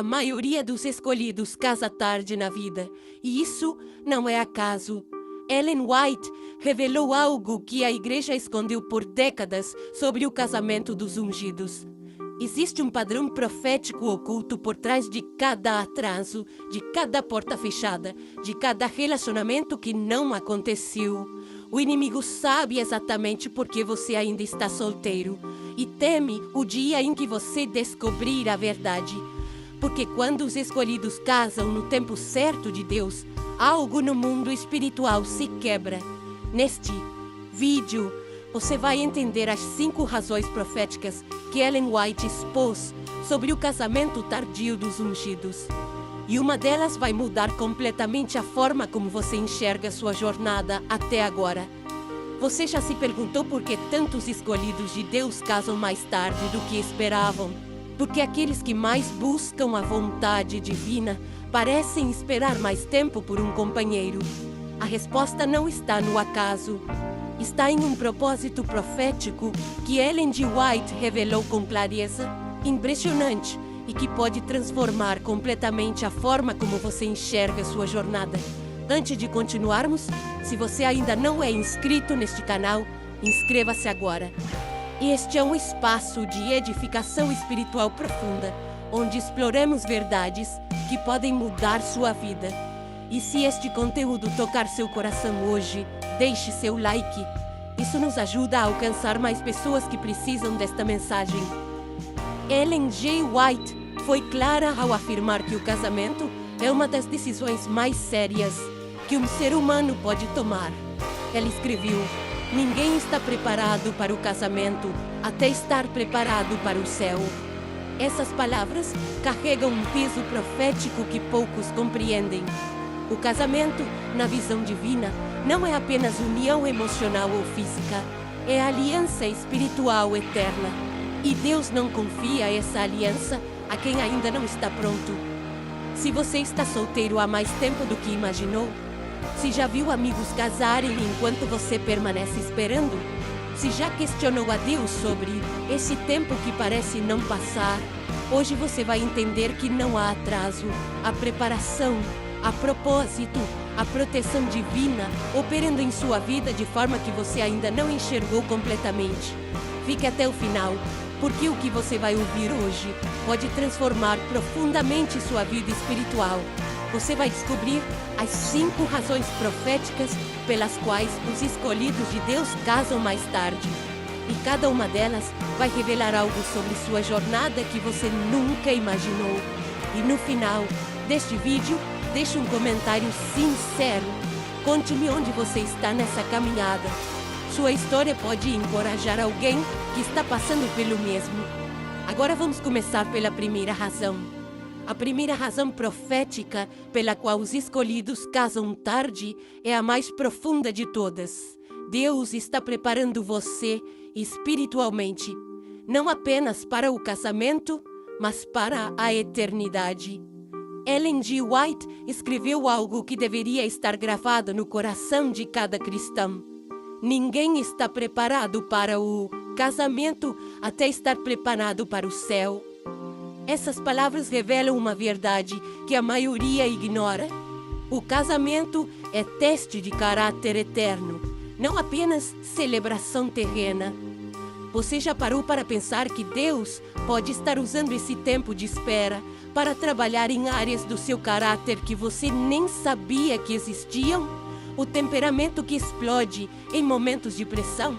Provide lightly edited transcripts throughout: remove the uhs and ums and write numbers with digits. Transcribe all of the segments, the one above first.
A maioria dos escolhidos casa tarde na vida, e isso não é acaso. Ellen White revelou algo que a igreja escondeu por décadas sobre o casamento dos ungidos. Existe um padrão profético oculto por trás de cada atraso, de cada porta fechada, de cada relacionamento que não aconteceu. O inimigo sabe exatamente por que você ainda está solteiro e teme o dia em que você descobrir a verdade. Porque quando os escolhidos casam no tempo certo de Deus, algo no mundo espiritual se quebra. Neste vídeo, você vai entender as 5 razões proféticas que Ellen White expôs sobre o casamento tardio dos ungidos. E uma delas vai mudar completamente a forma como você enxerga sua jornada até agora. Você já se perguntou por que tantos escolhidos de Deus casam mais tarde do que esperavam? Porque aqueles que mais buscam a vontade divina parecem esperar mais tempo por um companheiro. A resposta não está no acaso. Está em um propósito profético que Ellen G. White revelou com clareza, impressionante, e que pode transformar completamente a forma como você enxerga sua jornada. Antes de continuarmos, se você ainda não é inscrito neste canal, inscreva-se agora. Este é um espaço de edificação espiritual profunda, onde exploramos verdades que podem mudar sua vida. E se este conteúdo tocar seu coração hoje, deixe seu like. Isso nos ajuda a alcançar mais pessoas que precisam desta mensagem. Ellen G. White foi clara ao afirmar que o casamento é uma das decisões mais sérias que um ser humano pode tomar. Ela escreveu: "Ninguém está preparado para o casamento até estar preparado para o céu." Essas palavras carregam um peso profético que poucos compreendem. O casamento, na visão divina, não é apenas união emocional ou física, é aliança espiritual eterna. E Deus não confia essa aliança a quem ainda não está pronto. Se você está solteiro há mais tempo do que imaginou, se já viu amigos casarem enquanto você permanece esperando, se já questionou a Deus sobre esse tempo que parece não passar, hoje você vai entender que não há atraso. A preparação, a propósito, a proteção divina operando em sua vida de forma que você ainda não enxergou completamente. Fique até o final, porque o que você vai ouvir hoje pode transformar profundamente sua vida espiritual. Você vai descobrir as 5 razões proféticas pelas quais os escolhidos de Deus casam mais tarde. E cada uma delas vai revelar algo sobre sua jornada que você nunca imaginou. E no final deste vídeo, deixe um comentário sincero. Conte-me onde você está nessa caminhada. Sua história pode encorajar alguém que está passando pelo mesmo. Agora vamos começar pela primeira razão. A primeira razão profética pela qual os escolhidos casam tarde é a mais profunda de todas. Deus está preparando você espiritualmente, não apenas para o casamento, mas para a eternidade. Ellen G. White escreveu algo que deveria estar gravado no coração de cada cristão. Ninguém está preparado para o casamento até estar preparado para o céu. Essas palavras revelam uma verdade que a maioria ignora. O casamento é teste de caráter eterno, não apenas celebração terrena. Você já parou para pensar que Deus pode estar usando esse tempo de espera para trabalhar em áreas do seu caráter que você nem sabia que existiam? O temperamento que explode em momentos de pressão,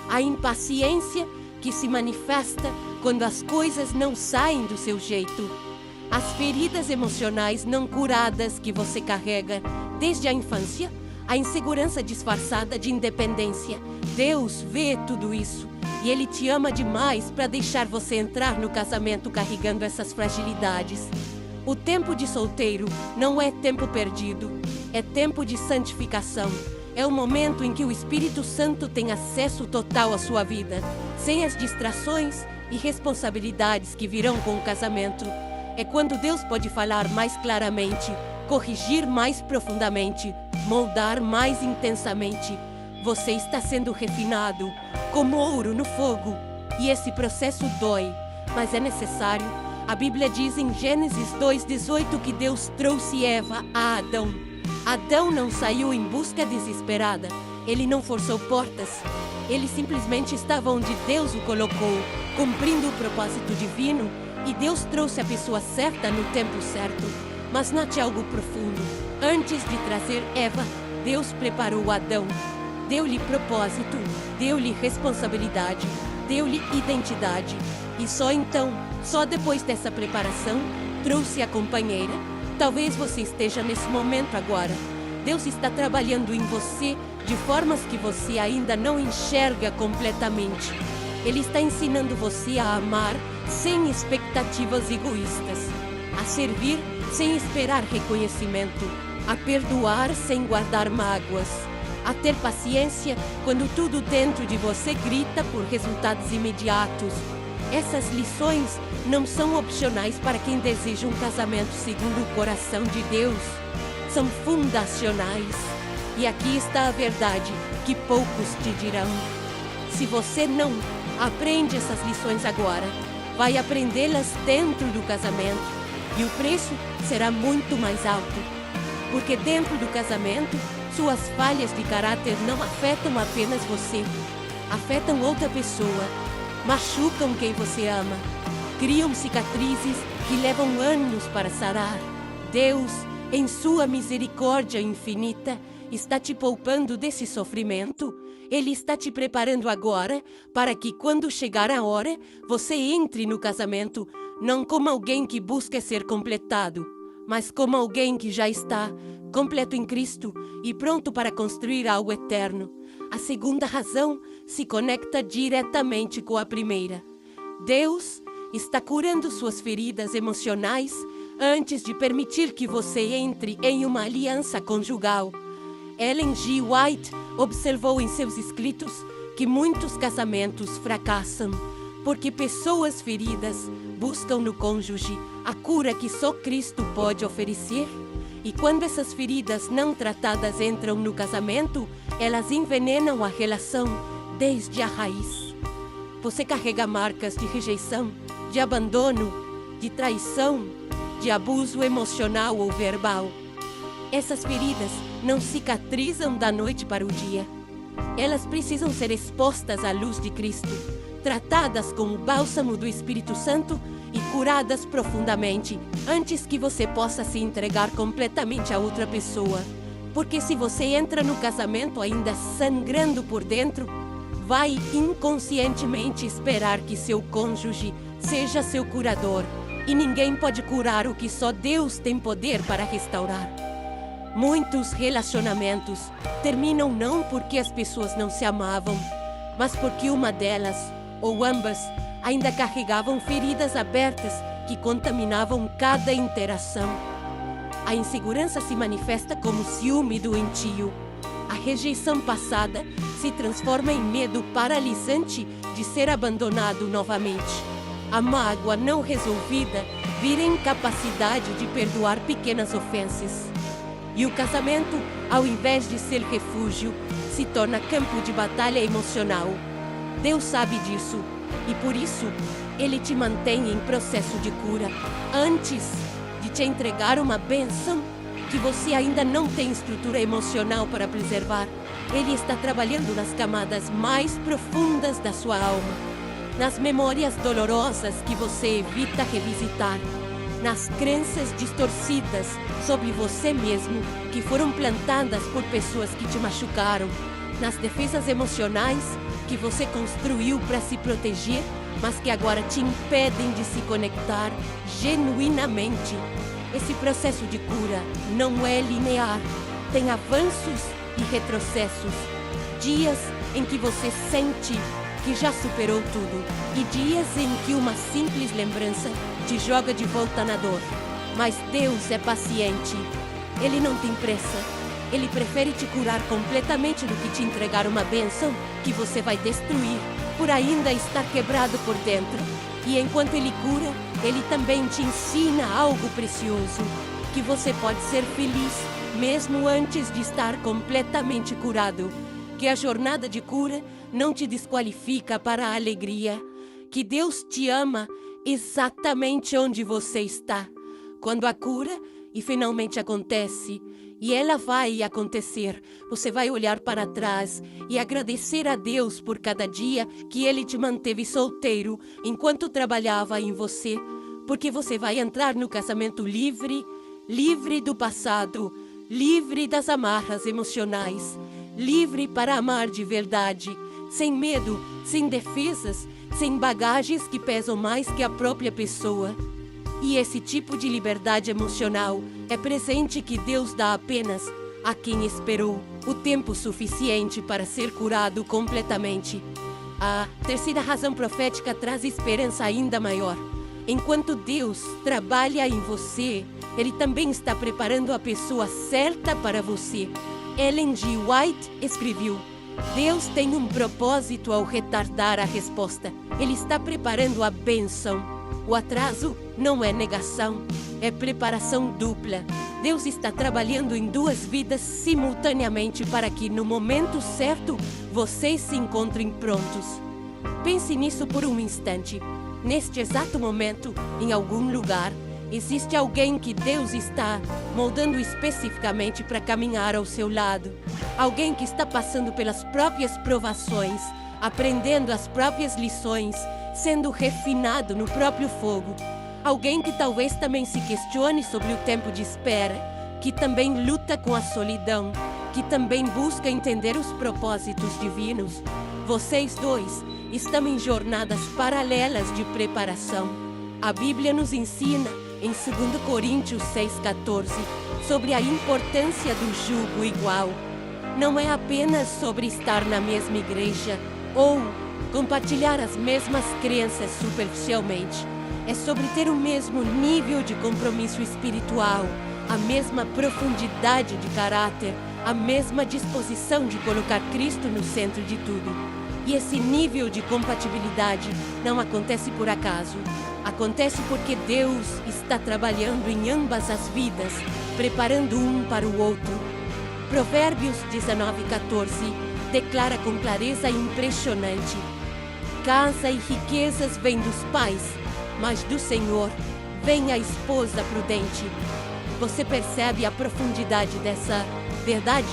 a impaciência que se manifesta quando as coisas não saem do seu jeito, as feridas emocionais não curadas que você carrega desde a infância, a insegurança disfarçada de independência. Deus vê tudo isso e Ele te ama demais para deixar você entrar no casamento carregando essas fragilidades. O tempo de solteiro não é tempo perdido, é tempo de santificação. É o momento em que o Espírito Santo tem acesso total à sua vida, sem as distrações e responsabilidades que virão com o casamento. É quando Deus pode falar mais claramente, corrigir mais profundamente, moldar mais intensamente. Você está sendo refinado, como ouro no fogo. E esse processo dói, mas é necessário. A Bíblia diz em Gênesis 2:18 que Deus trouxe Eva a Adão. Adão não saiu em busca desesperada. Ele não forçou portas. Ele simplesmente estava onde Deus o colocou, cumprindo o propósito divino, e Deus trouxe a pessoa certa no tempo certo. Mas note algo profundo. Antes de trazer Eva, Deus preparou Adão. Deu-lhe propósito, deu-lhe responsabilidade, deu-lhe identidade. E só então, só depois dessa preparação, trouxe a companheira. Talvez você esteja nesse momento agora. Deus está trabalhando em você de formas que você ainda não enxerga completamente. Ele está ensinando você a amar sem expectativas egoístas, a servir sem esperar reconhecimento, a perdoar sem guardar mágoas, a ter paciência quando tudo dentro de você grita por resultados imediatos. Essas lições não são opcionais para quem deseja um casamento segundo o coração de Deus. São fundacionais. E aqui está a verdade que poucos te dirão. Se você não aprende essas lições agora, vai aprendê-las dentro do casamento. E o preço será muito mais alto. Porque dentro do casamento, suas falhas de caráter não afetam apenas você. Afetam outra pessoa. Machucam quem você ama. Criam cicatrizes que levam anos para sarar. Deus, em sua misericórdia infinita, está te poupando desse sofrimento. Ele está te preparando agora para que, quando chegar a hora, você entre no casamento, não como alguém que busca ser completado, mas como alguém que já está completo em Cristo e pronto para construir algo eterno. A segunda razão se conecta diretamente com a primeira. Deus está curando suas feridas emocionais antes de permitir que você entre em uma aliança conjugal. Ellen G. White observou em seus escritos que muitos casamentos fracassam porque pessoas feridas buscam no cônjuge a cura que só Cristo pode oferecer. E quando essas feridas não tratadas entram no casamento, elas envenenam a relação desde a raiz. Você carrega marcas de rejeição, de abandono, de traição, de abuso emocional ou verbal. Essas feridas não cicatrizam da noite para o dia. Elas precisam ser expostas à luz de Cristo, tratadas com o bálsamo do Espírito Santo e curadas profundamente antes que você possa se entregar completamente a outra pessoa. Porque se você entra no casamento ainda sangrando por dentro, vai inconscientemente esperar que seu cônjuge seja seu curador. E ninguém pode curar o que só Deus tem poder para restaurar. Muitos relacionamentos terminam não porque as pessoas não se amavam, mas porque uma delas, ou ambas, ainda carregavam feridas abertas que contaminavam cada interação. A insegurança se manifesta como ciúme doentio. A rejeição passada se transforma em medo paralisante de ser abandonado novamente. A mágoa não resolvida vira incapacidade de perdoar pequenas ofensas. E o casamento, ao invés de ser refúgio, se torna campo de batalha emocional. Deus sabe disso e por isso Ele te mantém em processo de cura antes de te entregar uma bênção que você ainda não tem estrutura emocional para preservar. Ele está trabalhando nas camadas mais profundas da sua alma, nas memórias dolorosas que você evita revisitar, nas crenças distorcidas sobre você mesmo que foram plantadas por pessoas que te machucaram, nas defesas emocionais que você construiu para se proteger, mas que agora te impedem de se conectar genuinamente. Esse processo de cura não é linear, tem avanços e retrocessos, dias em que você sente que já superou tudo e dias em que uma simples lembrança te joga de volta na dor. Mas Deus é paciente. Ele não tem pressa. Ele prefere te curar completamente do que te entregar uma bênção que você vai destruir por ainda estar quebrado por dentro. E enquanto Ele cura, Ele também te ensina algo precioso, que você pode ser feliz mesmo antes de estar completamente curado. Que a jornada de cura não te desqualifica para a alegria. Que Deus te ama exatamente onde você está. Quando a cura e finalmente acontece, e ela vai acontecer, você vai olhar para trás e agradecer a Deus por cada dia que Ele te manteve solteiro enquanto trabalhava em você, porque você vai entrar no casamento livre, livre do passado, livre das amarras emocionais, livre para amar de verdade, sem medo, sem defesas, sem bagagens que pesam mais que a própria pessoa. E esse tipo de liberdade emocional é presente que Deus dá apenas a quem esperou o tempo suficiente para ser curado completamente. A terceira razão profética traz esperança ainda maior. Enquanto Deus trabalha em você, Ele também está preparando a pessoa certa para você. Ellen G. White escreveu: Deus tem um propósito ao retardar a resposta. Ele está preparando a bênção. O atraso não é negação, é preparação dupla. Deus está trabalhando em duas vidas simultaneamente para que, no momento certo, vocês se encontrem prontos. Pense nisso por um instante. Neste exato momento, em algum lugar, existe alguém que Deus está moldando especificamente para caminhar ao seu lado. Alguém que está passando pelas próprias provações, aprendendo as próprias lições, sendo refinado no próprio fogo. Alguém que talvez também se questione sobre o tempo de espera, que também luta com a solidão, que também busca entender os propósitos divinos. Vocês dois estão em jornadas paralelas de preparação. A Bíblia nos ensina, em 2 Coríntios 6,14, sobre a importância do jugo igual. Não é apenas sobre estar na mesma igreja ou compartilhar as mesmas crenças superficialmente. É sobre ter o mesmo nível de compromisso espiritual, a mesma profundidade de caráter, a mesma disposição de colocar Cristo no centro de tudo. E esse nível de compatibilidade não acontece por acaso. Acontece porque Deus está trabalhando em ambas as vidas, preparando um para o outro. Provérbios 19,14 declara com clareza impressionante: casa e riquezas vêm dos pais, mas do Senhor vem a esposa prudente. Você percebe a profundidade dessa verdade?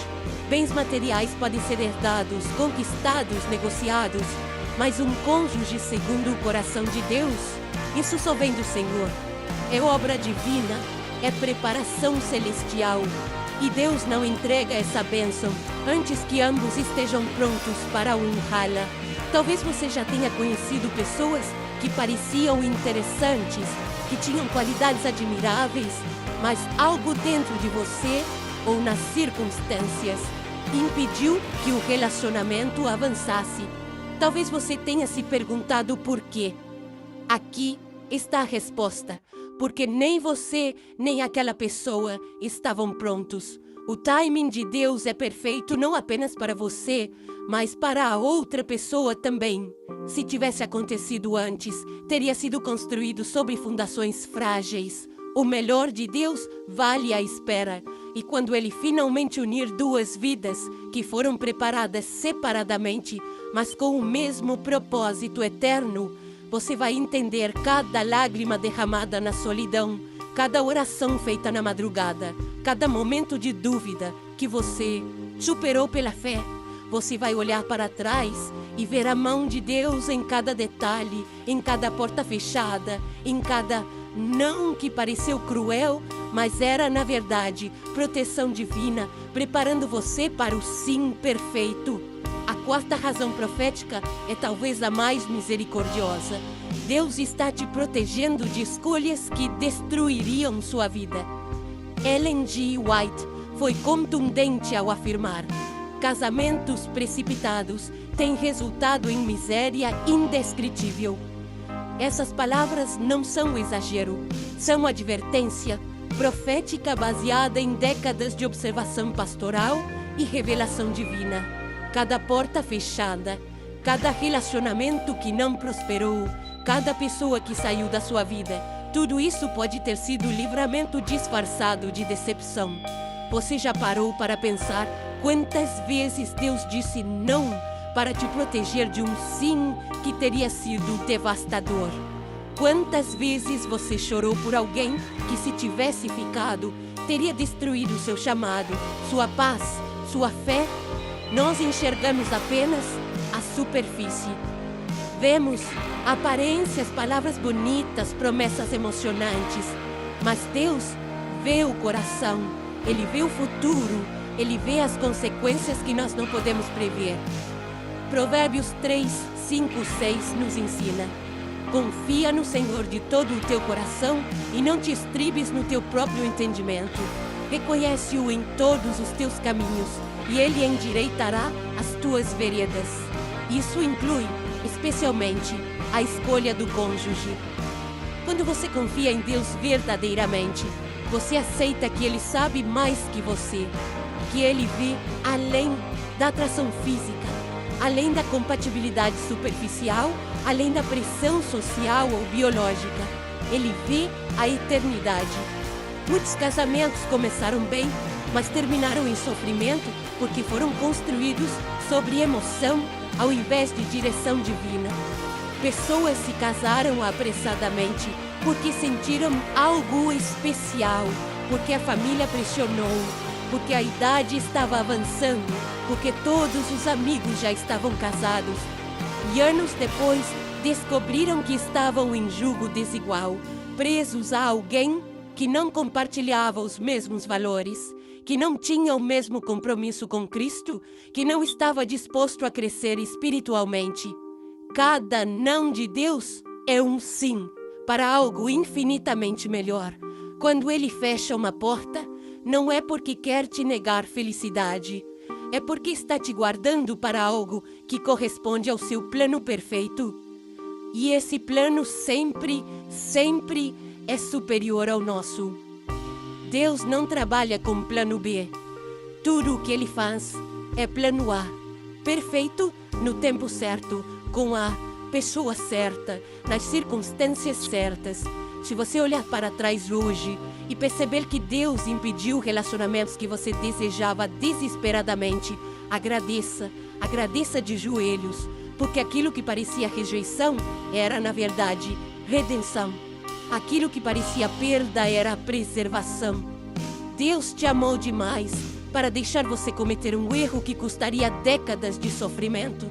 Bens materiais podem ser herdados, conquistados, negociados, mas um cônjuge segundo o coração de Deus, isso só vem do Senhor. É obra divina, é preparação celestial. E Deus não entrega essa bênção antes que ambos estejam prontos para honrá-la. Talvez você já tenha conhecido pessoas que pareciam interessantes, que tinham qualidades admiráveis, mas algo dentro de você ou nas circunstâncias impediu que o relacionamento avançasse. Talvez você tenha se perguntado por quê. Aqui está a resposta. Porque nem você, nem aquela pessoa estavam prontos. O timing de Deus é perfeito não apenas para você, mas para a outra pessoa também. Se tivesse acontecido antes, teria sido construído sobre fundações frágeis. O melhor de Deus vale a espera. E quando Ele finalmente unir duas vidas que foram preparadas separadamente, mas com o mesmo propósito eterno, você vai entender cada lágrima derramada na solidão, cada oração feita na madrugada, cada momento de dúvida que você superou pela fé. Você vai olhar para trás e ver a mão de Deus em cada detalhe, em cada porta fechada, em cada não que pareceu cruel, mas era, na verdade, proteção divina, preparando você para o sim perfeito. A quarta razão profética é talvez a mais misericordiosa. Deus está te protegendo de escolhas que destruiriam sua vida. Ellen G. White foi contundente ao afirmar: casamentos precipitados têm resultado em miséria indescritível. Essas palavras não são exagero, são advertência profética baseada em décadas de observação pastoral e revelação divina. Cada porta fechada, cada relacionamento que não prosperou, cada pessoa que saiu da sua vida, tudo isso pode ter sido livramento disfarçado de decepção. Você já parou para pensar quantas vezes Deus disse não para te proteger de um sim que teria sido devastador? Quantas vezes você chorou por alguém que, se tivesse ficado, teria destruído seu chamado, sua paz, sua fé? Nós enxergamos apenas a superfície. Vemos aparências, palavras bonitas, promessas emocionantes. Mas Deus vê o coração, Ele vê o futuro, Ele vê as consequências que nós não podemos prever. Provérbios 3, 5, 6 nos ensina: confia no Senhor de todo o teu coração e não te estribes no teu próprio entendimento. Reconhece-o em todos os teus caminhos e Ele endireitará as tuas veredas. Isso inclui, especialmente, a escolha do cônjuge. Quando você confia em Deus verdadeiramente, você aceita que Ele sabe mais que você, que Ele vê além da atração física, além da compatibilidade superficial, além da pressão social ou biológica. Ele vê a eternidade. Muitos casamentos começaram bem, mas terminaram em sofrimento porque foram construídos sobre emoção ao invés de direção divina. Pessoas se casaram apressadamente porque sentiram algo especial, porque a família pressionou, porque a idade estava avançando, porque todos os amigos já estavam casados. E anos depois, descobriram que estavam em jugo desigual, presos a alguém que não compartilhava os mesmos valores, que não tinha o mesmo compromisso com Cristo, que não estava disposto a crescer espiritualmente. Cada não de Deus é um sim para algo infinitamente melhor. Quando Ele fecha uma porta, não é porque quer te negar felicidade, é porque está te guardando para algo que corresponde ao seu plano perfeito. E esse plano sempre, sempre é superior ao nosso. Deus não trabalha com plano B. Tudo o que Ele faz é plano A. Perfeito no tempo certo, com a pessoa certa, nas circunstâncias certas. Se você olhar para trás hoje e perceber que Deus impediu relacionamentos que você desejava desesperadamente, agradeça, agradeça de joelhos, porque aquilo que parecia rejeição era, na verdade, redenção. Aquilo que parecia perda era preservação. Deus te amou demais para deixar você cometer um erro que custaria décadas de sofrimento.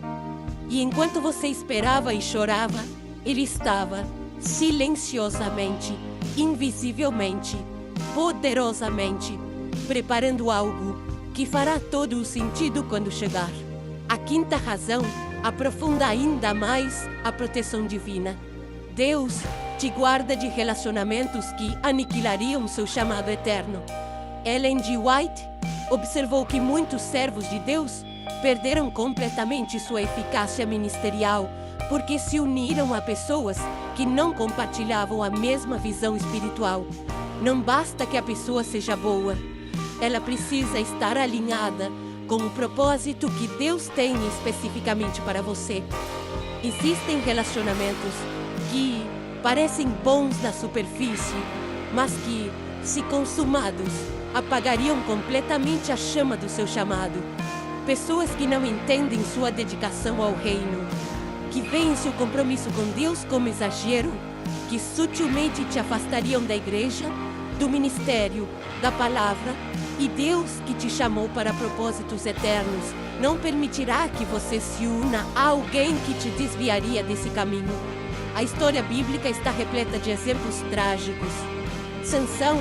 E enquanto você esperava e chorava, Ele estava silenciosamente, invisivelmente, poderosamente, preparando algo que fará todo o sentido quando chegar. A quinta razão aprofunda ainda mais a proteção divina. Deus te guarda de relacionamentos que aniquilariam seu chamado eterno. Ellen G. White observou que muitos servos de Deus perderam completamente sua eficácia ministerial porque se uniram a pessoas que não compartilhavam a mesma visão espiritual. Não basta que a pessoa seja boa, ela precisa estar alinhada com o propósito que Deus tem especificamente para você. Existem relacionamentos que parecem bons na superfície, mas que, se consumados, apagariam completamente a chama do seu chamado. Pessoas que não entendem sua dedicação ao reino, que veem seu compromisso com Deus como exagero, que sutilmente te afastariam da igreja, do ministério, da palavra, e Deus, que te chamou para propósitos eternos, não permitirá que você se una a alguém que te desviaria desse caminho. A história bíblica está repleta de exemplos trágicos. Sansão,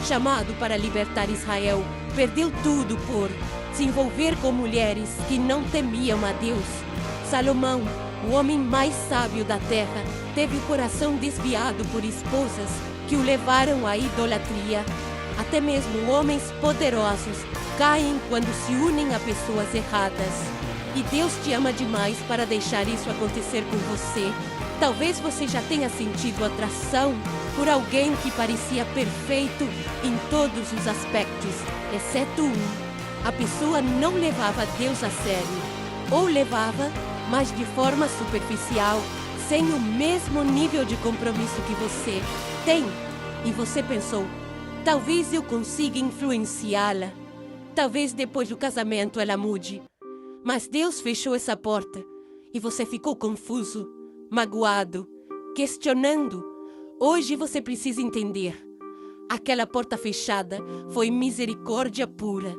chamado para libertar Israel, perdeu tudo por se envolver com mulheres que não temiam a Deus. Salomão, o homem mais sábio da terra, teve o coração desviado por esposas que o levaram à idolatria. Até mesmo homens poderosos caem quando se unem a pessoas erradas. E Deus te ama demais para deixar isso acontecer com você. Talvez você já tenha sentido atração por alguém que parecia perfeito em todos os aspectos, exceto um. A pessoa não levava Deus a sério, ou levava, mas de forma superficial, sem o mesmo nível de compromisso que você tem. E você pensou, talvez eu consiga influenciá-la. Talvez depois do casamento ela mude. Mas Deus fechou essa porta e você ficou confuso, magoado, questionando. Hoje você precisa entender. Aquela porta fechada foi misericórdia pura.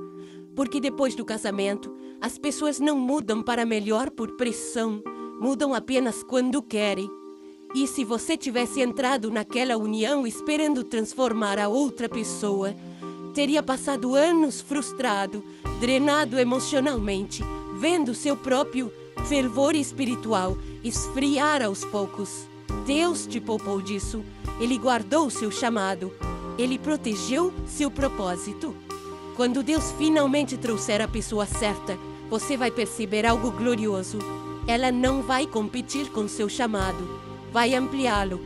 Porque depois do casamento, as pessoas não mudam para melhor por pressão, mudam apenas quando querem. E se você tivesse entrado naquela união esperando transformar a outra pessoa, teria passado anos frustrado, drenado emocionalmente, vendo seu próprio fervor espiritual esfriar aos poucos. Deus te poupou disso. Ele guardou seu chamado. Ele protegeu seu propósito. Quando Deus finalmente trouxer a pessoa certa, você vai perceber algo glorioso. Ela não vai competir com seu chamado, vai ampliá-lo.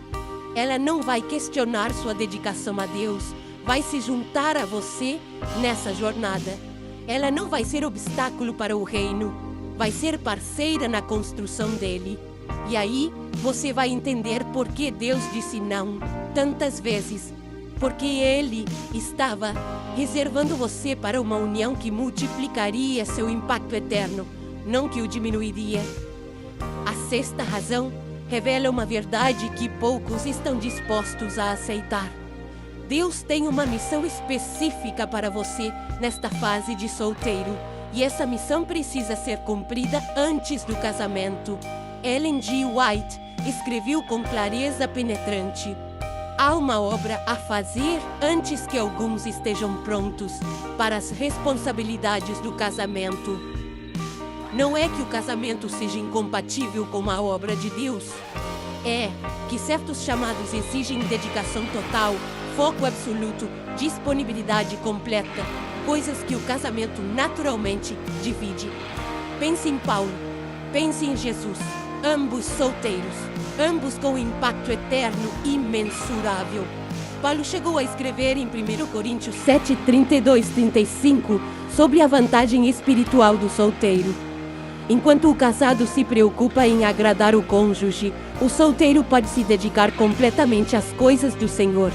Ela não vai questionar sua dedicação a Deus, vai se juntar a você nessa jornada. Ela não vai ser obstáculo para o reino, vai ser parceira na construção dele. E aí você vai entender por que Deus disse não tantas vezes. Porque Ele estava reservando você para uma união que multiplicaria seu impacto eterno, não que o diminuiria. A sexta razão revela uma verdade que poucos estão dispostos a aceitar. Deus tem uma missão específica para você nesta fase de solteiro, e essa missão precisa ser cumprida antes do casamento. Ellen G. White escreveu com clareza penetrante: há uma obra a fazer antes que alguns estejam prontos para as responsabilidades do casamento. Não é que o casamento seja incompatível com a obra de Deus. É que certos chamados exigem dedicação total, foco absoluto, disponibilidade completa, coisas que o casamento naturalmente divide. Pense em Paulo, pense em Jesus, ambos solteiros, ambos com impacto eterno imensurável. Paulo chegou a escrever em 1 Coríntios 7, 32, 35 sobre a vantagem espiritual do solteiro. Enquanto o casado se preocupa em agradar o cônjuge, o solteiro pode se dedicar completamente às coisas do Senhor.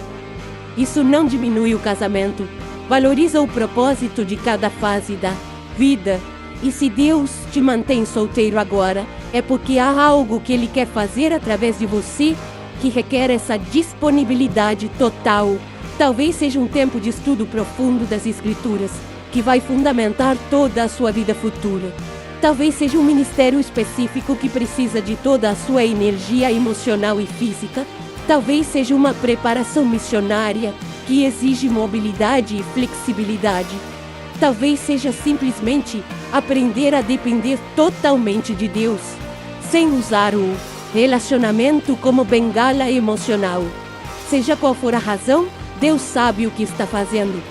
Isso não diminui o casamento, valoriza o propósito de cada fase da vida. E se Deus te mantém solteiro agora, é porque há algo que Ele quer fazer através de você que requer essa disponibilidade total. Talvez seja um tempo de estudo profundo das Escrituras, que vai fundamentar toda a sua vida futura. Talvez seja um ministério específico que precisa de toda a sua energia emocional e física. Talvez seja uma preparação missionária que exige mobilidade e flexibilidade. Talvez seja simplesmente aprender a depender totalmente de Deus, sem usar o relacionamento como bengala emocional. Seja qual for a razão, Deus sabe o que está fazendo.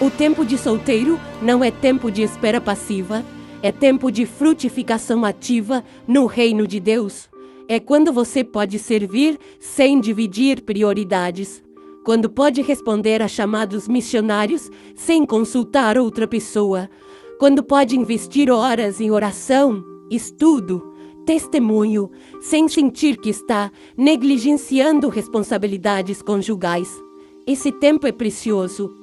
O tempo de solteiro não é tempo de espera passiva, é tempo de frutificação ativa no reino de Deus. É quando você pode servir sem dividir prioridades. Quando pode responder a chamados missionários sem consultar outra pessoa. Quando pode investir horas em oração, estudo, testemunho, sem sentir que está negligenciando responsabilidades conjugais. Esse tempo é precioso,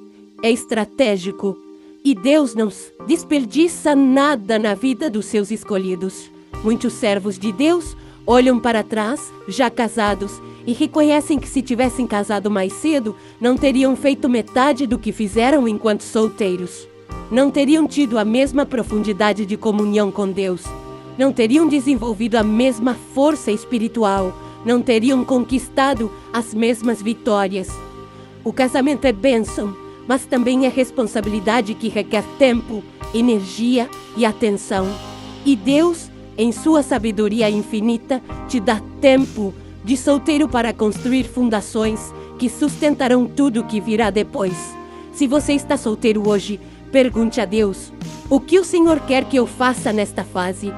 é estratégico, e Deus não desperdiça nada na vida dos seus escolhidos. Muitos servos de Deus olham para trás, já casados, e reconhecem que se tivessem casado mais cedo, não teriam feito metade do que fizeram enquanto solteiros. Não teriam tido a mesma profundidade de comunhão com Deus. Não teriam desenvolvido a mesma força espiritual. Não teriam conquistado as mesmas vitórias. O casamento é bênção, mas também é responsabilidade que requer tempo, energia e atenção. E Deus, em sua sabedoria infinita, te dá tempo de solteiro para construir fundações que sustentarão tudo o que virá depois. Se você está solteiro hoje, pergunte a Deus: o que o Senhor quer que eu faça nesta fase?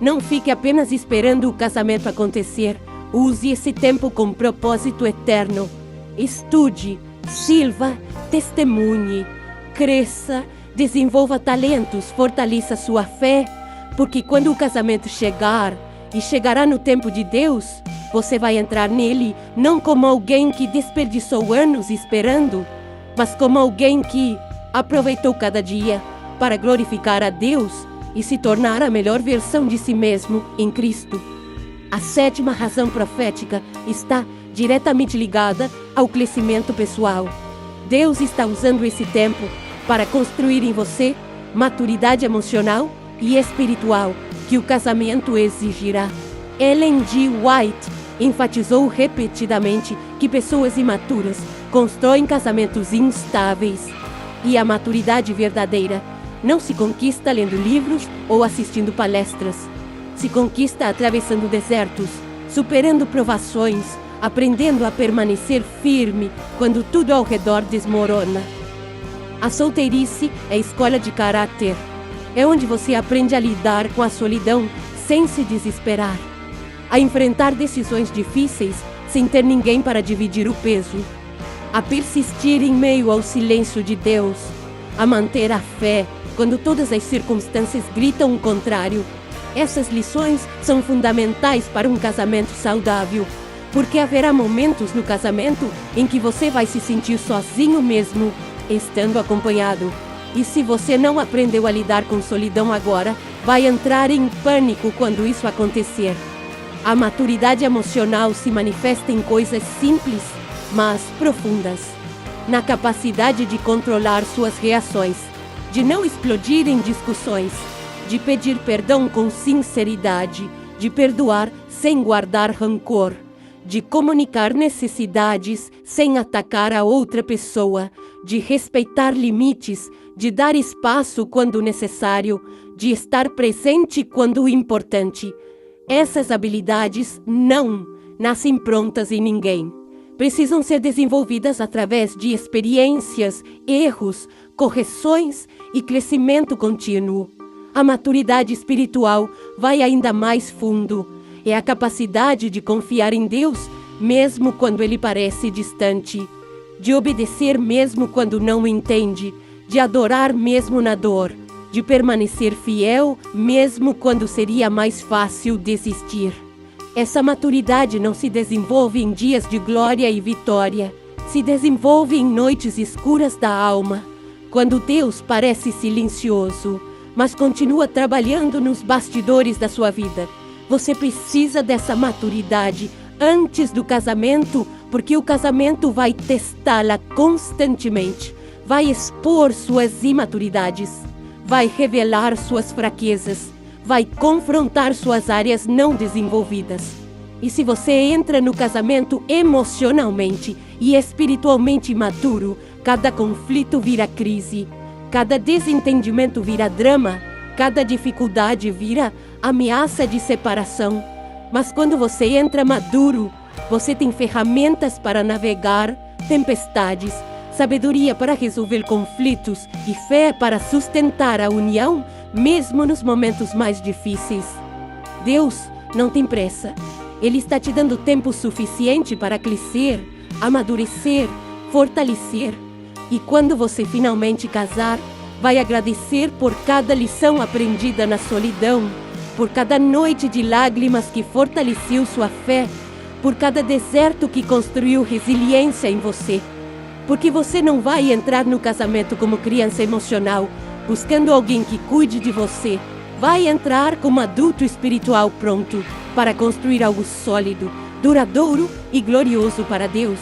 Não fique apenas esperando o casamento acontecer. Use esse tempo com propósito eterno. Estude, sirva, testemunhe, cresça, desenvolva talentos, fortaleça sua fé, porque quando o casamento chegar, e chegará no tempo de Deus, você vai entrar nele não como alguém que desperdiçou anos esperando, mas como alguém que aproveitou cada dia para glorificar a Deus e se tornar a melhor versão de si mesmo em Cristo. A sétima razão profética está diretamente ligada ao crescimento pessoal. Deus está usando esse tempo para construir em você maturidade emocional e espiritual que o casamento exigirá. Ellen G. White enfatizou repetidamente que pessoas imaturas constroem casamentos instáveis. E a maturidade verdadeira não se conquista lendo livros ou assistindo palestras. Se conquista atravessando desertos, superando provações, aprendendo a permanecer firme quando tudo ao redor desmorona. A solteirice é escola de caráter. É onde você aprende a lidar com a solidão sem se desesperar, a enfrentar decisões difíceis sem ter ninguém para dividir o peso, a persistir em meio ao silêncio de Deus, a manter a fé quando todas as circunstâncias gritam o contrário. Essas lições são fundamentais para um casamento saudável, porque haverá momentos no casamento em que você vai se sentir sozinho mesmo, estando acompanhado. E se você não aprendeu a lidar com solidão agora, vai entrar em pânico quando isso acontecer. A maturidade emocional se manifesta em coisas simples, mas profundas. Na capacidade de controlar suas reações, de não explodir em discussões, de pedir perdão com sinceridade, de perdoar sem guardar rancor, de comunicar necessidades sem atacar a outra pessoa, de respeitar limites, de dar espaço quando necessário, de estar presente quando importante. Essas habilidades não nascem prontas em ninguém. Precisam ser desenvolvidas através de experiências, erros, correções e crescimento contínuo. A maturidade espiritual vai ainda mais fundo. É a capacidade de confiar em Deus, mesmo quando Ele parece distante, de obedecer mesmo quando não entende, de adorar mesmo na dor, de permanecer fiel mesmo quando seria mais fácil desistir. Essa maturidade não se desenvolve em dias de glória e vitória, se desenvolve em noites escuras da alma, quando Deus parece silencioso, mas continua trabalhando nos bastidores da sua vida. Você precisa dessa maturidade antes do casamento, porque o casamento vai testá-la constantemente, vai expor suas imaturidades, vai revelar suas fraquezas, vai confrontar suas áreas não desenvolvidas. E se você entra no casamento emocionalmente e espiritualmente maduro, cada conflito vira crise, cada desentendimento vira drama, cada dificuldade vira ameaça de separação. Mas quando você entra maduro, você tem ferramentas para navegar tempestades, sabedoria para resolver conflitos e fé para sustentar a união, mesmo nos momentos mais difíceis. Deus não tem pressa. Ele está te dando tempo suficiente para crescer, amadurecer, fortalecer. E quando você finalmente casar, vai agradecer por cada lição aprendida na solidão, por cada noite de lágrimas que fortaleceu sua fé, por cada deserto que construiu resiliência em você. Porque você não vai entrar no casamento como criança emocional, buscando alguém que cuide de você. Vai entrar como adulto espiritual pronto para construir algo sólido, duradouro e glorioso para Deus.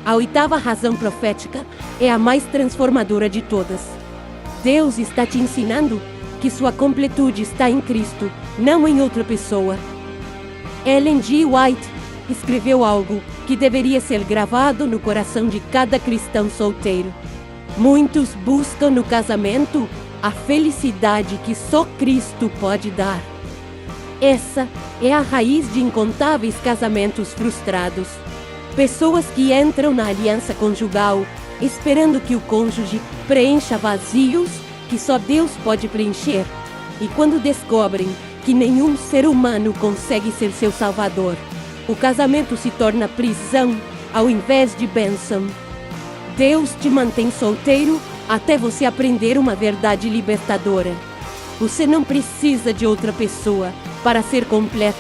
A oitava razão profética é a mais transformadora de todas. Deus está te ensinando que sua completude está em Cristo, não em outra pessoa. Ellen G. White escreveu algo que deveria ser gravado no coração de cada cristão solteiro. Muitos buscam no casamento a felicidade que só Cristo pode dar. Essa é a raiz de incontáveis casamentos frustrados. Pessoas que entram na aliança conjugal esperando que o cônjuge preencha vazios que só Deus pode preencher. E quando descobrem que nenhum ser humano consegue ser seu salvador, o casamento se torna prisão ao invés de bênção. Deus te mantém solteiro até você aprender uma verdade libertadora. Você não precisa de outra pessoa para ser completo.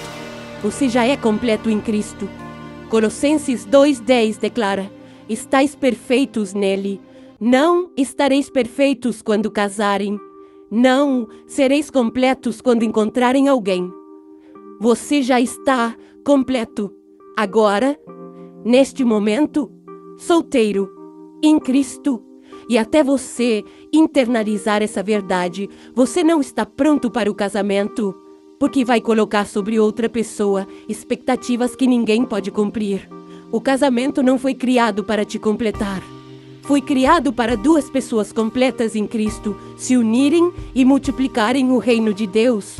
Você já é completo em Cristo. Colossenses 2:10 declara: estais perfeitos nele. Não estareis perfeitos quando casarem. Não sereis completos quando encontrarem alguém. Você já está completo. Agora, neste momento, solteiro, em Cristo. E até você internalizar essa verdade, você não está pronto para o casamento, porque vai colocar sobre outra pessoa expectativas que ninguém pode cumprir. O casamento não foi criado para te completar. Foi criado para duas pessoas completas em Cristo se unirem e multiplicarem o reino de Deus.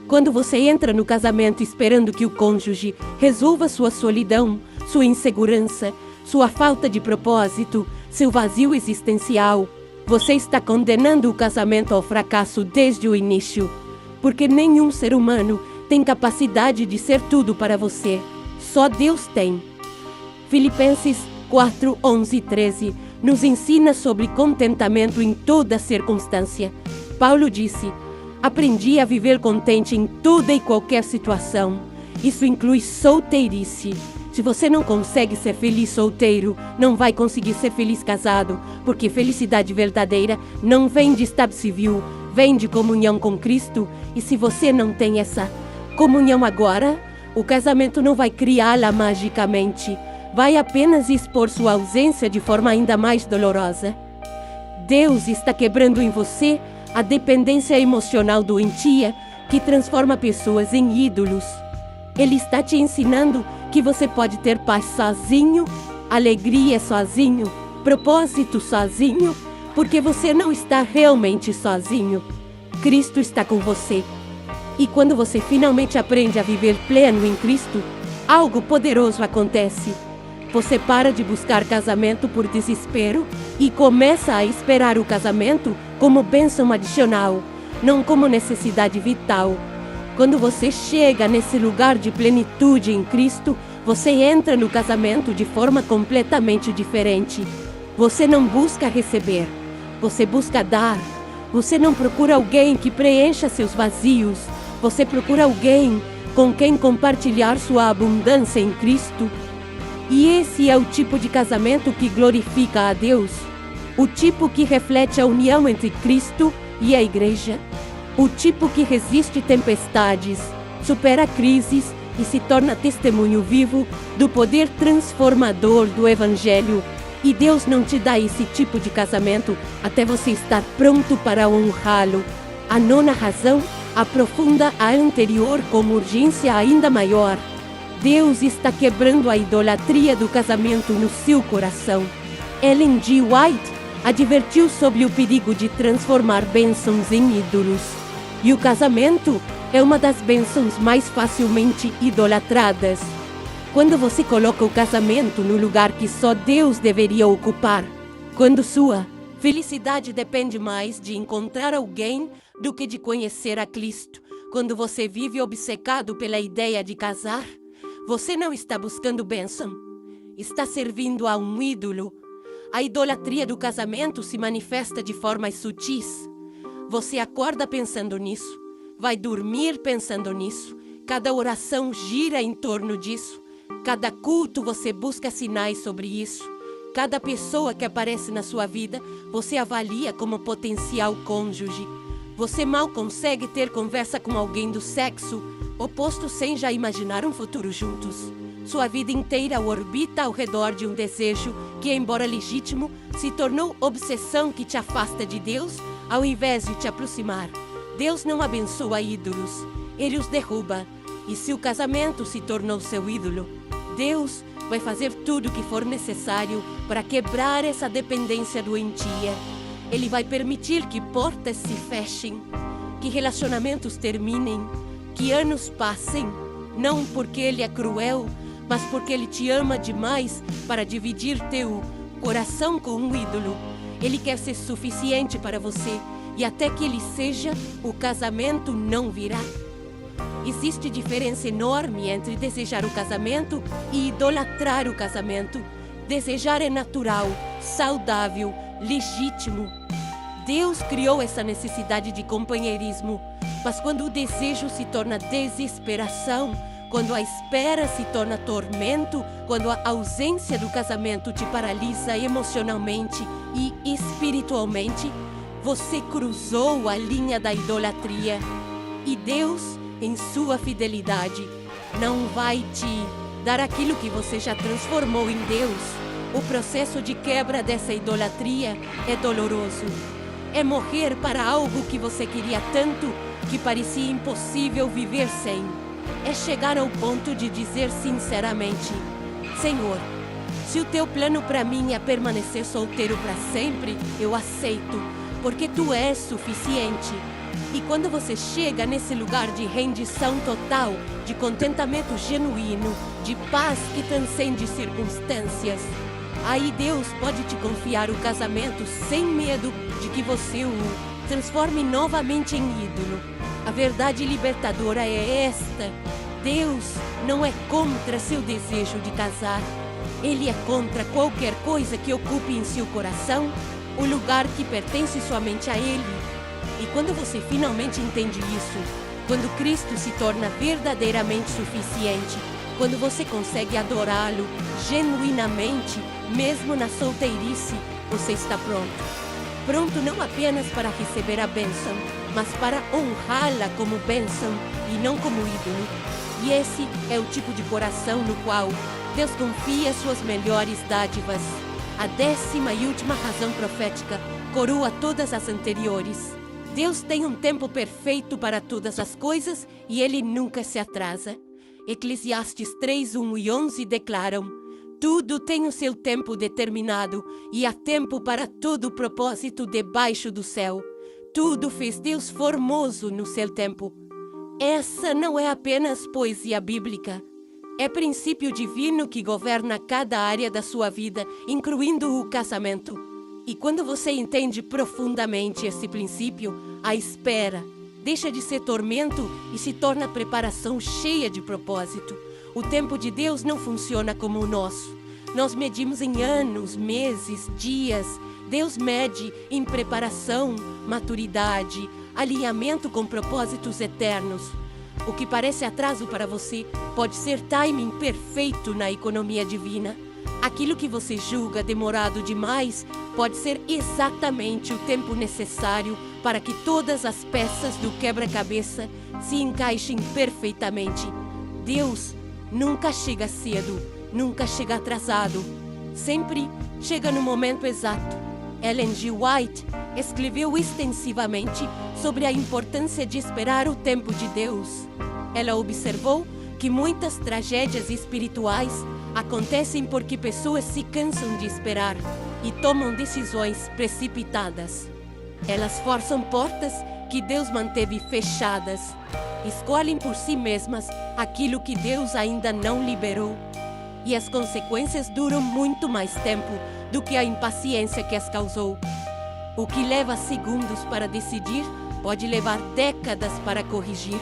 Quando você entra no casamento esperando que o cônjuge resolva sua solidão, sua insegurança, sua falta de propósito, seu vazio existencial, você está condenando o casamento ao fracasso desde o início, porque nenhum ser humano tem capacidade de ser tudo para você. Só Deus tem. Filipenses 4, 11 e 13 nos ensina sobre contentamento em toda circunstância. Paulo disse: aprendi a viver contente em toda e qualquer situação. Isso inclui solteirice. Se você não consegue ser feliz solteiro, não vai conseguir ser feliz casado, porque felicidade verdadeira não vem de estado civil, vem de comunhão com Cristo. E se você não tem essa comunhão agora, o casamento não vai criá-la magicamente, vai apenas expor sua ausência de forma ainda mais dolorosa. Deus está quebrando em você a dependência emocional doentia que transforma pessoas em ídolos. Ele está te ensinando que você pode ter paz sozinho, alegria sozinho, propósito sozinho, porque você não está realmente sozinho. Cristo está com você. E quando você finalmente aprende a viver pleno em Cristo, algo poderoso acontece. Você para de buscar casamento por desespero e começa a esperar o casamento como bênção adicional, não como necessidade vital. Quando você chega nesse lugar de plenitude em Cristo, você entra no casamento de forma completamente diferente. Você não busca receber, você busca dar. Você não procura alguém que preencha seus vazios, você procura alguém com quem compartilhar sua abundância em Cristo. E esse é o tipo de casamento que glorifica a Deus, o tipo que reflete a união entre Cristo e a Igreja. O tipo que resiste tempestades, supera crises e se torna testemunho vivo do poder transformador do Evangelho. E Deus não te dá esse tipo de casamento até você estar pronto para honrá-lo. A nona razão aprofunda a anterior com urgência ainda maior. Deus está quebrando a idolatria do casamento no seu coração. Ellen G. White advertiu sobre o perigo de transformar bênçãos em ídolos. E o casamento é uma das bênçãos mais facilmente idolatradas. Quando você coloca o casamento no lugar que só Deus deveria ocupar, quando sua felicidade depende mais de encontrar alguém do que de conhecer a Cristo, quando você vive obcecado pela ideia de casar, você não está buscando bênção, está servindo a um ídolo. A idolatria do casamento se manifesta de formas sutis. Você acorda pensando nisso, vai dormir pensando nisso, cada oração gira em torno disso, cada culto você busca sinais sobre isso, cada pessoa que aparece na sua vida você avalia como potencial cônjuge. Você mal consegue ter conversa com alguém do sexo oposto sem já imaginar um futuro juntos. Sua vida inteira orbita ao redor de um desejo que, embora legítimo, se tornou obsessão que te afasta de Deus ao invés de te aproximar. Deus não abençoa ídolos, Ele os derruba. E se o casamento se tornou seu ídolo, Deus vai fazer tudo o que for necessário para quebrar essa dependência doentia. Ele vai permitir que portas se fechem, que relacionamentos terminem, que anos passem, não porque Ele é cruel, mas porque Ele te ama demais para dividir teu coração com um ídolo. Ele quer ser suficiente para você, e até que Ele seja, o casamento não virá. Existe diferença enorme entre desejar o casamento e idolatrar o casamento. Desejar é natural, saudável, legítimo. Deus criou essa necessidade de companheirismo, mas quando o desejo se torna desesperação, quando a espera se torna tormento, quando a ausência do casamento te paralisa emocionalmente e espiritualmente, você cruzou a linha da idolatria. E Deus em sua fidelidade. Não vai te dar aquilo que você já transformou em Deus. O processo de quebra dessa idolatria é doloroso. É morrer para algo que você queria tanto que parecia impossível viver sem. É chegar ao ponto de dizer sinceramente: Senhor, se o teu plano para mim é permanecer solteiro para sempre, eu aceito, porque tu és suficiente. E quando você chega nesse lugar de rendição total, de contentamento genuíno, de paz que transcende circunstâncias, aí Deus pode te confiar o casamento sem medo de que você o transforme novamente em ídolo. A verdade libertadora é esta: Deus não é contra seu desejo de casar. Ele é contra qualquer coisa que ocupe em seu coração o lugar que pertence somente a Ele. E quando você finalmente entende isso, quando Cristo se torna verdadeiramente suficiente, quando você consegue adorá-lo genuinamente, mesmo na solteirice, você está pronto. Pronto não apenas para receber a bênção, mas para honrá-la como bênção e não como ídolo. E esse é o tipo de coração no qual Deus confia suas melhores dádivas. A 10ª e última razão profética coroa todas as anteriores. Deus tem um tempo perfeito para todas as coisas e Ele nunca se atrasa. Eclesiastes 3:1 e 11 declaram: tudo tem o seu tempo determinado e há tempo para todo o propósito debaixo do céu. Tudo fez Deus formoso no seu tempo. Essa não é apenas poesia bíblica. É princípio divino que governa cada área da sua vida, incluindo o casamento. E quando você entende profundamente esse princípio, a espera deixa de ser tormento e se torna preparação cheia de propósito. O tempo de Deus não funciona como o nosso. Nós medimos em anos, meses, dias. Deus mede em preparação, maturidade, alinhamento com propósitos eternos. O que parece atraso para você pode ser timing perfeito na economia divina. Aquilo que você julga demorado demais pode ser exatamente o tempo necessário para que todas as peças do quebra-cabeça se encaixem perfeitamente. Deus nunca chega cedo, nunca chega atrasado. Sempre chega no momento exato. Ellen G. White escreveu extensivamente sobre a importância de esperar o tempo de Deus. Ela observou que muitas tragédias espirituais acontecem porque pessoas se cansam de esperar e tomam decisões precipitadas. Elas forçam portas que Deus manteve fechadas. Escolhem por si mesmas aquilo que Deus ainda não liberou. E as consequências duram muito mais tempo do que a impaciência que as causou. O que leva segundos para decidir pode levar décadas para corrigir.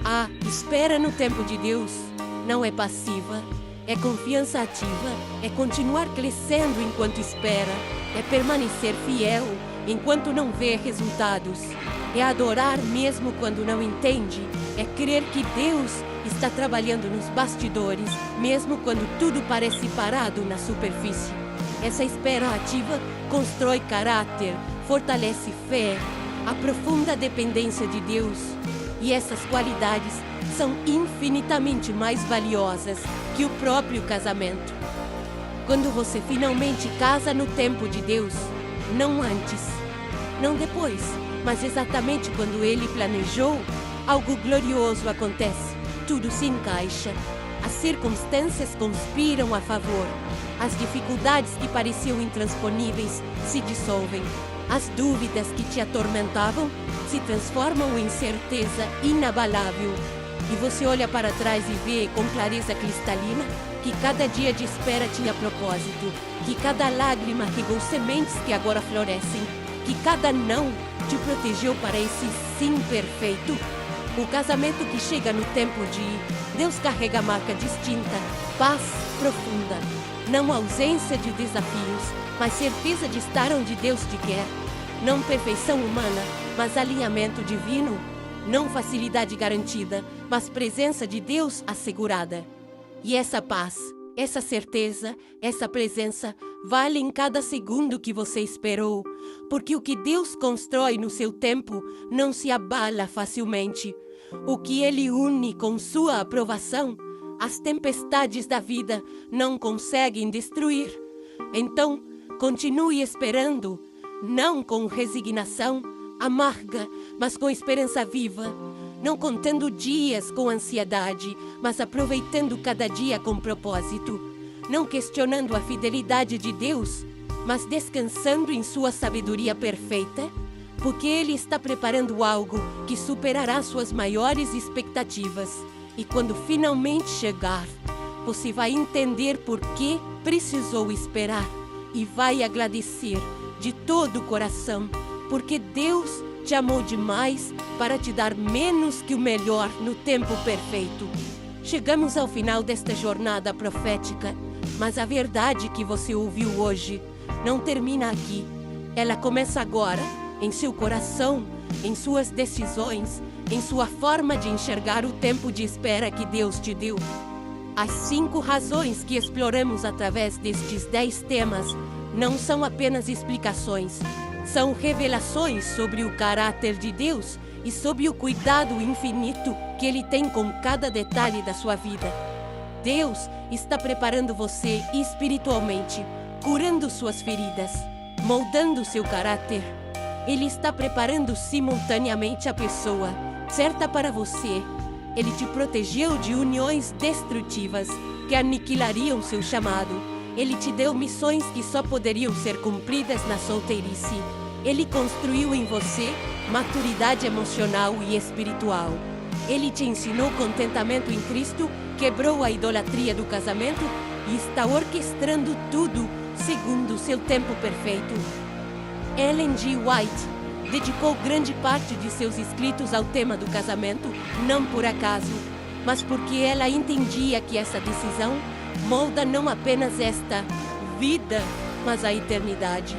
A espera no tempo de Deus não é passiva, é confiança ativa, é continuar crescendo enquanto espera, é permanecer fiel enquanto não vê resultados, é adorar mesmo quando não entende, é crer que Deus está trabalhando nos bastidores, mesmo quando tudo parece parado na superfície. Essa espera ativa constrói caráter, fortalece fé, aprofunda a dependência de Deus. E essas qualidades são infinitamente mais valiosas que o próprio casamento. Quando você finalmente casa no tempo de Deus, não antes, não depois, mas exatamente quando Ele planejou, algo glorioso acontece. Tudo se encaixa. As circunstâncias conspiram a favor. As dificuldades que pareciam intransponíveis se dissolvem. As dúvidas que te atormentavam se transformam em certeza inabalável. E você olha para trás e vê com clareza cristalina que cada dia de espera tinha propósito, que cada lágrima regou sementes que agora florescem, que cada não te protegeu para esse sim perfeito. O casamento que chega no tempo de Deus carrega marca distinta, paz profunda, não ausência de desafios, mas certeza de estar onde Deus te quer. Não perfeição humana, mas alinhamento divino. Não facilidade garantida, mas presença de Deus assegurada. E essa paz, essa certeza, essa presença valem cada segundo que você esperou, porque o que Deus constrói no seu tempo não se abala facilmente. o que Ele une com sua aprovação, as tempestades da vida não conseguem destruir. Então, continue esperando, não com resignação amarga, mas com esperança viva, não contando dias com ansiedade, mas aproveitando cada dia com propósito, não questionando a fidelidade de Deus, mas descansando em sua sabedoria perfeita, porque Ele está preparando algo que superará suas maiores expectativas. E quando finalmente chegar, você vai entender por que precisou esperar e vai agradecer de todo o coração, porque Deus te amou demais para te dar menos que o melhor no tempo perfeito. Chegamos ao final desta jornada profética, mas a verdade que você ouviu hoje não termina aqui. Ela começa agora, em seu coração, em suas decisões, em sua forma de enxergar o tempo de espera que Deus te deu. As 5 razões que exploramos através destes 10 temas não são apenas explicações, são revelações sobre o caráter de Deus e sobre o cuidado infinito que Ele tem com cada detalhe da sua vida. Deus está preparando você espiritualmente, curando suas feridas, moldando seu caráter. Ele está preparando simultaneamente a pessoa certa para você. Ele te protegeu de uniões destrutivas que aniquilariam seu chamado. Ele te deu missões que só poderiam ser cumpridas na solteirice. Ele construiu em você maturidade emocional e espiritual. Ele te ensinou contentamento em Cristo, quebrou a idolatria do casamento e está orquestrando tudo segundo seu tempo perfeito. Ellen G. White dedicou grande parte de seus escritos ao tema do casamento, não por acaso, mas porque ela entendia que essa decisão molda não apenas esta vida, mas a eternidade.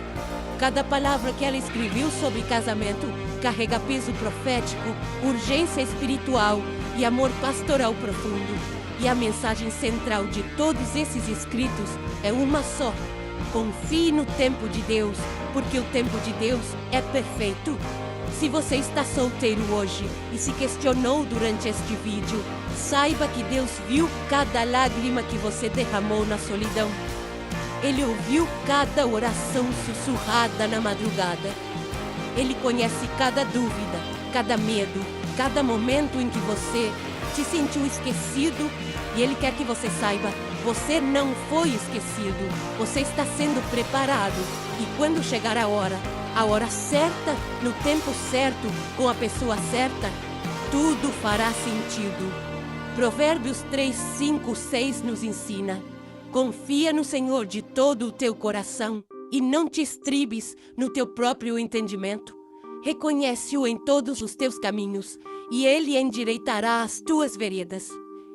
Cada palavra que ela escreveu sobre casamento carrega peso profético, urgência espiritual e amor pastoral profundo. E a mensagem central de todos esses escritos é uma só: confie no tempo de Deus, porque o tempo de Deus é perfeito. Se você está solteiro hoje e se questionou durante este vídeo, saiba que Deus viu cada lágrima que você derramou na solidão. Ele ouviu cada oração sussurrada na madrugada. Ele conhece cada dúvida, cada medo, cada momento em que você se sentiu esquecido, e Ele quer que você saiba: você não foi esquecido, você está sendo preparado, e quando chegar a hora certa, no tempo certo, com a pessoa certa, tudo fará sentido. Provérbios 3, 5, 6 nos ensina: confia no Senhor de todo o teu coração e não te estribes no teu próprio entendimento. Reconhece-o em todos os teus caminhos e Ele endireitará as tuas veredas.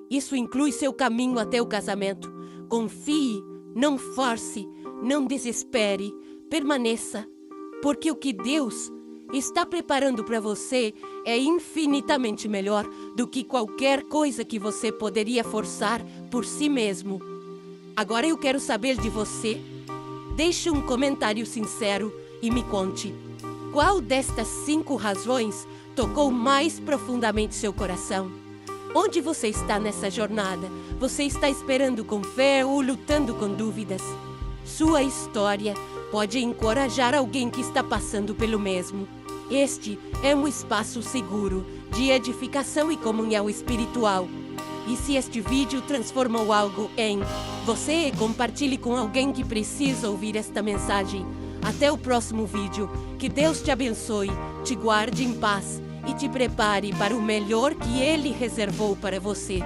Isso inclui seu caminho até o casamento. Confie, não force, não desespere, permaneça, porque o que Deus está preparando para você é infinitamente melhor do que qualquer coisa que você poderia forçar por si mesmo. Agora eu quero saber de você. Deixe um comentário sincero e me conte: qual destas 5 razões tocou mais profundamente seu coração? Onde você está nessa jornada? Você está esperando com fé ou lutando com dúvidas? Sua história pode encorajar alguém que está passando pelo mesmo. Este é um espaço seguro de edificação e comunhão espiritual. E se este vídeo transformou algo em você, compartilhe com alguém que precisa ouvir esta mensagem. Até o próximo vídeo. Que Deus te abençoe, te guarde em paz e te prepare para o melhor que Ele reservou para você.